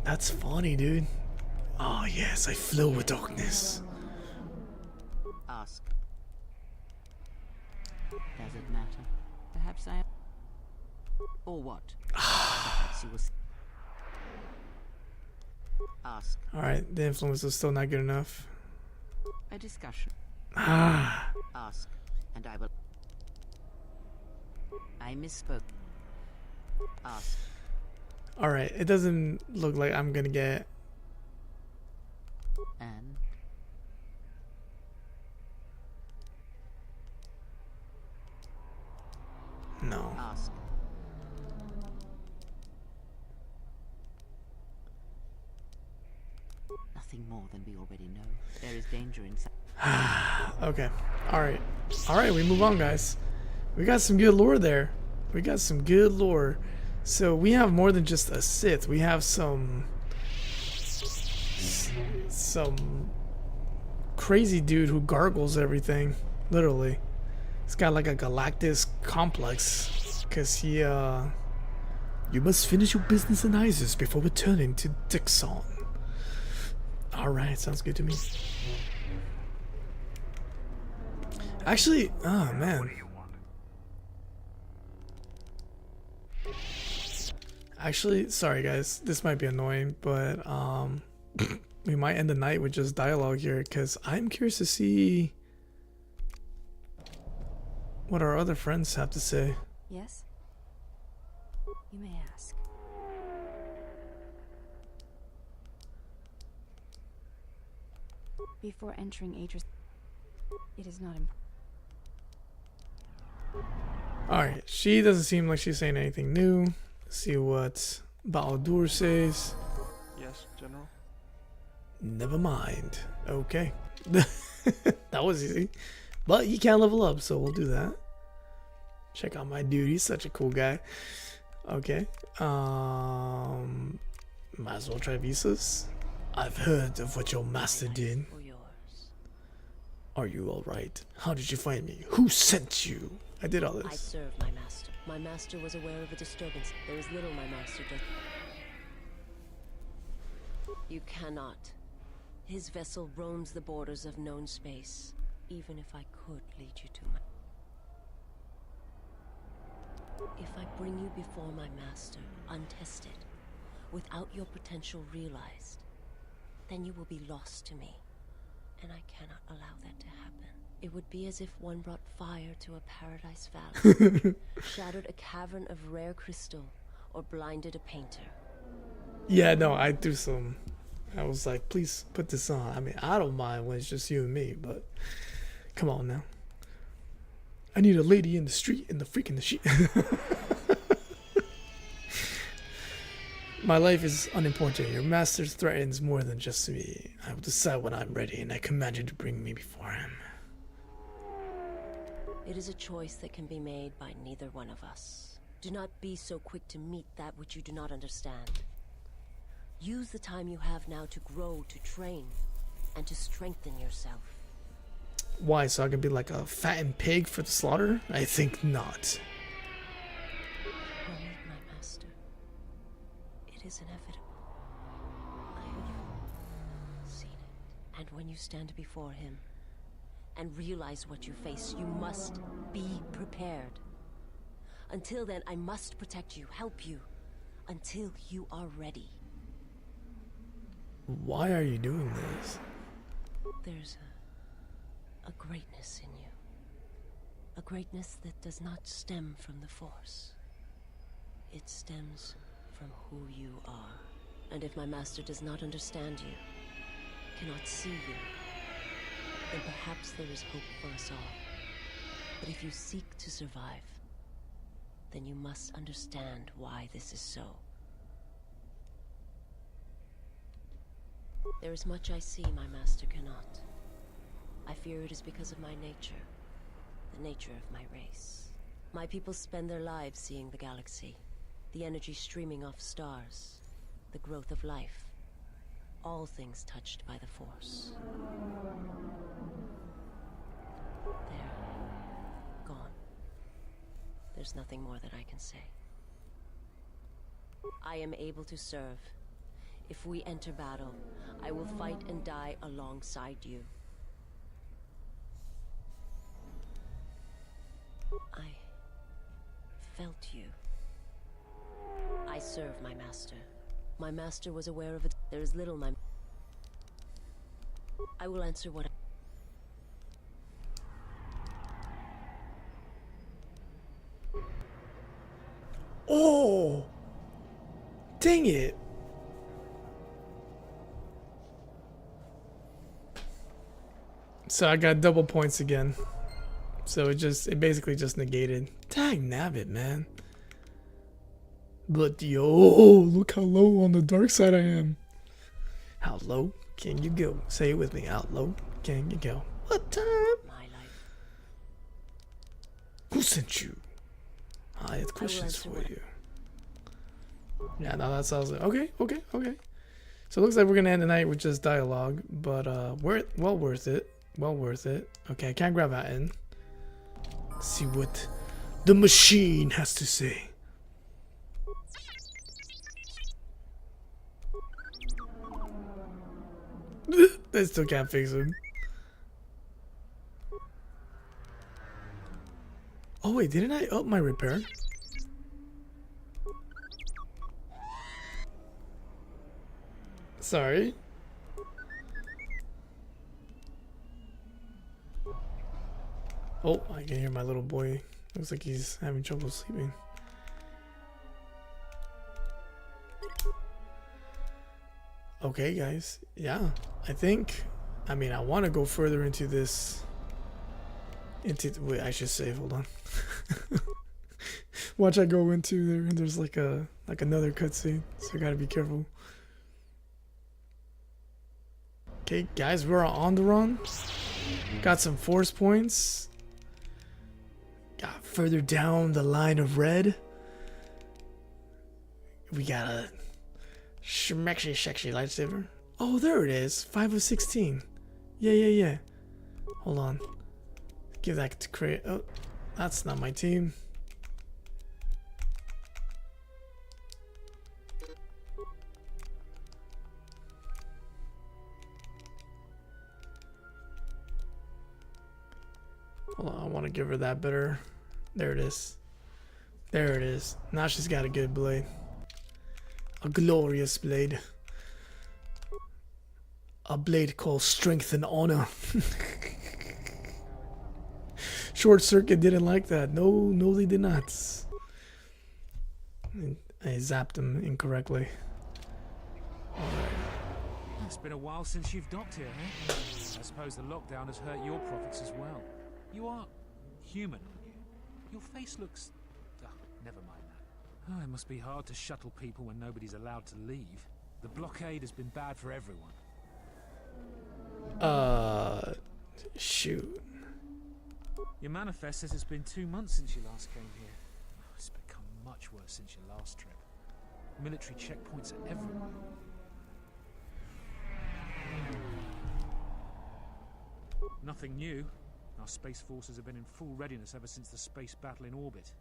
That's funny, dude. Oh yes, I flow with darkness. Ask. Does it matter? Perhaps I am. Or what? Perhaps you will. Ask. All right, the influence is still not good enough. A discussion. Ah, Ask, and I will. I misspoke. Ask. all right. It doesn't look like I'm gonna get. And No. ask. Nothing more than we already know. There is danger inside. Okay. All right. All right. We move on, guys. We got some good lore there. We got some good lore. So we have more than just a Sith. We have some crazy dude who gargles everything. Literally. He's got like a Galactus complex. Cause he you must finish your business in Isis before returning to Dixon. Alright, sounds good to me. Actually, oh man. Actually, sorry guys, this might be annoying, but we might end the night with just dialogue here because I'm curious to see what our other friends have to say. Yes? You may ask. Before entering Adris, it is not important. Alright, she doesn't seem like she's saying anything new. Let's see what Baldur says. Yes, General. Never mind. Okay. That was easy. But you can't level up, so we'll do that. Check out my dude, he's such a cool guy. Okay. Might as well try visas. I've heard of what your master did. For yours. Are you alright? How did you find me? Who sent you? I did all I this. serve my master. My master was aware of a disturbance. There is little my master does. You cannot. His vessel roams the borders of known space. Even if I could lead you to my... If I bring you before my master, untested, without your potential realized, then you will be lost to me. And I cannot allow that to happen. It would be as if one brought fire to a paradise valley, shattered a cavern of rare crystal, or blinded a painter. Yeah, no, I threw some. I was like, please put this on. I mean, I don't mind when it's just you and me, but come on now. I need a lady in the street in the freaking sheet. My life is unimportant. Your master threatens more than just me. I will decide when I'm ready, and I command you to bring me before him. It is a choice that can be made by neither one of us. Do not be so quick to meet that which you do not understand. Use the time you have now to grow, to train, and to strengthen yourself. Why? So I can be like a fattened pig for the slaughter? I think not. You'll meet my master. It is inevitable. I have seen it. And when you stand before him and realize what you face, you must be prepared. Until then, I must protect you, help you, until you are ready. Why are you doing this? There's a greatness in you. A greatness that does not stem from the Force. It stems from who you are. And if my master does not understand you, cannot see you, then perhaps there is hope for us all. But if you seek to survive, then you must understand why this is so. There is much I see my master cannot. I fear it is because of my nature, the nature of my race. My people spend their lives seeing the galaxy, the energy streaming off stars, the growth of life, all things touched by the Force. They're gone. There's nothing more that I can say. I am able to serve. If we enter battle, I will fight and die alongside you. I felt you. I serve my master. My master was aware of it. There is little my... I will answer what I... Oh! Dang it! So I got double points again. So it basically just negated. Dang nabbit, man. But yo, look how low on the dark side I am. How low can you go? Say it with me. How low can you go? What time? My life. Who sent you? I have questions for you. Yeah, no, that sounds like okay. So it looks like we're gonna end the night with just dialogue, but well worth it. Well worth it. Okay, I can't grab that in. See what the machine has to say. They still can't fix him. Oh wait, didn't I up my repair? Sorry. Oh, I can hear my little boy. Looks like he's having trouble sleeping. Okay, guys. Yeah, I mean, I want to go further into this. Wait, I should save. Hold on. Watch I go into there, and there's like another cutscene, so I gotta be careful. Okay, guys, we're on the run. Got some force points. Got further down the line of red. We got a schmexy sexy lightsaber. Oh, there it is. 5 of 16. Yeah. Hold on. Give that to create. Oh, that's not my team. Hold on, I want to give her that better. There it is. There it is. Now she's got a good blade. A glorious blade. A blade called Strength and Honor. Short Circuit didn't like that. No, they did not. I zapped him incorrectly. Alright. It's been a while since you've docked here, eh? I suppose the lockdown has hurt your profits as well. You are human, aren't you? Your face looks... Oh, never mind that. Oh, it must be hard to shuttle people when nobody's allowed to leave. The blockade has been bad for everyone. Shoot. Your manifest says it's been 2 months since you last came here. Oh, it's become much worse since your last trip. Military checkpoints are everywhere. Nothing new. Our space forces have been in full readiness ever since the space battle in orbit.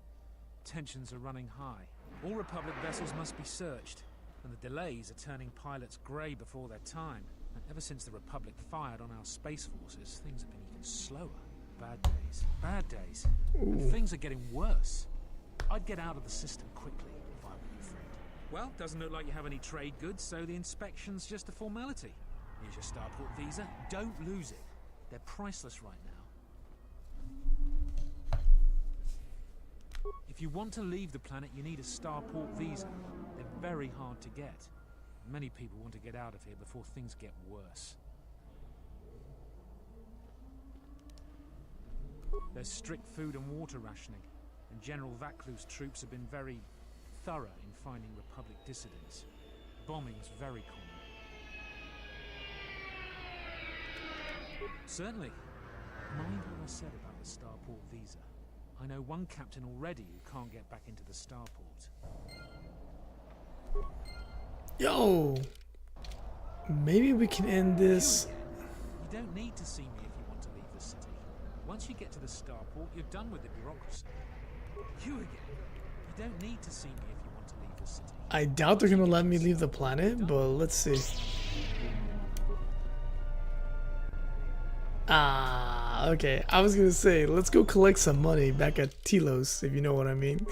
Tensions are running high. All Republic vessels must be searched, and the delays are turning pilots grey before their time. And ever since the Republic fired on our space forces, things have been even slower. Bad days. Bad days. And things are getting worse. I'd get out of the system quickly if I were your friend. Well, doesn't look like you have any trade goods, so the inspection's just a formality. Here's your Starport visa. Don't lose it. They're priceless right now. If you want to leave the planet, you need a Starport visa. They're very hard to get. Many people want to get out of here before things get worse. There's strict food and water rationing, and General Vacluv's troops have been very thorough in finding Republic dissidents. Bombing's very common. Certainly. Mind what I said about the Starport visa. I know one captain already who can't get back into the Starport. Yo! Maybe we can end this. You don't need to see me if you want to leave the city. Once you get to the Starport, you're done with the bureaucracy. You again. You don't need to see me if you want to leave city. I doubt they're gonna let me leave the planet, but let's see. Ah, okay. I was gonna say, let's go collect some money back at Telos, if you know what I mean.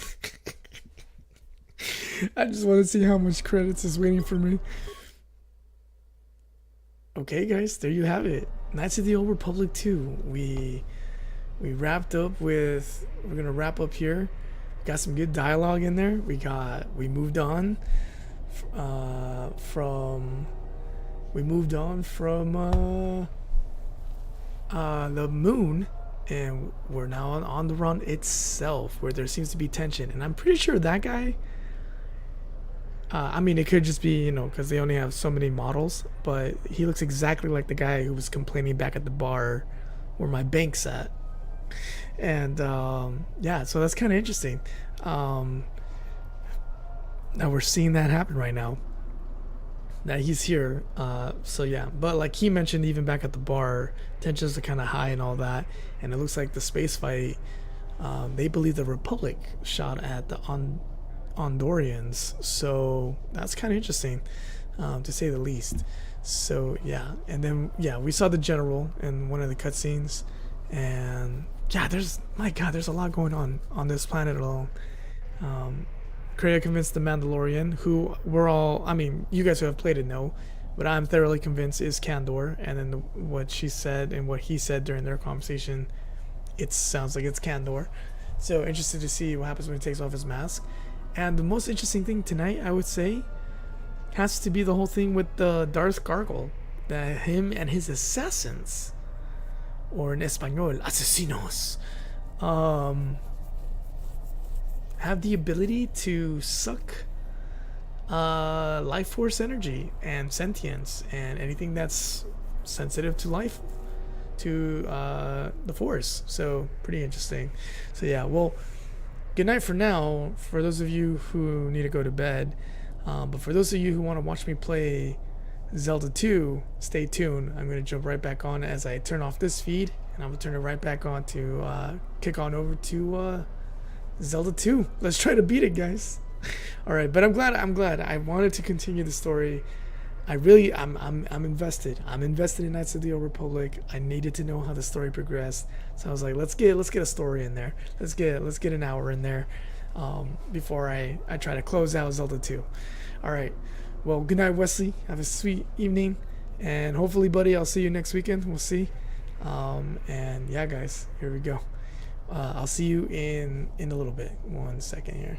I just want to see how much credits is waiting for me. Okay, guys, there you have it. Knights of the Old Republic 2. We wrapped up with. We're gonna wrap up here. Got some good dialogue in there. We moved on from the moon, and we're now on the run itself, where there seems to be tension. And I'm pretty sure that guy. I mean, it could just be, you know, because they only have so many models, but he looks exactly like the guy who was complaining back at the bar where my bank's at. And yeah, so that's kind of interesting. Now we're seeing that happen right now, that he's here. So yeah, but like he mentioned, even back at the bar, tensions are kind of high and all that, and it looks like the space fight, they believe the Republic shot at the Andorians, so that's kind of interesting, to say the least. So yeah, and then yeah, we saw the general in one of the cutscenes, and yeah, there's a lot going on this planet alone. Kreia convinced the Mandalorian, who we're all, I mean, you guys who have played it know, but I'm thoroughly convinced is Kandor. And then what she said and what he said during their conversation, it sounds like it's Kandor. So interested to see what happens when he takes off his mask. And the most interesting thing tonight, I would say, has to be the whole thing with the Darth Gargle, that him and his assassins, or in Espanol, asesinos, have the ability to suck life force energy and sentience and anything that's sensitive to life, to the force. So pretty interesting. So yeah, well, good night for now, for those of you who need to go to bed. But for those of you who want to watch me play Zelda 2, stay tuned. I'm going to jump right back on as I turn off this feed, and I'm going to turn it right back on to kick on over to Zelda 2. Let's try to beat it, guys. All right, but I'm glad. I wanted to continue the story. I'm invested. I'm invested in Knights of the Old Republic. I needed to know how the story progressed, so I was like, let's get a story in there. Let's get an hour in there before I try to close out Zelda 2. All right. Well, good night, Wesley. Have a sweet evening, and hopefully, buddy, I'll see you next weekend. We'll see. And yeah, guys, here we go. I'll see you in a little bit. 1 second here.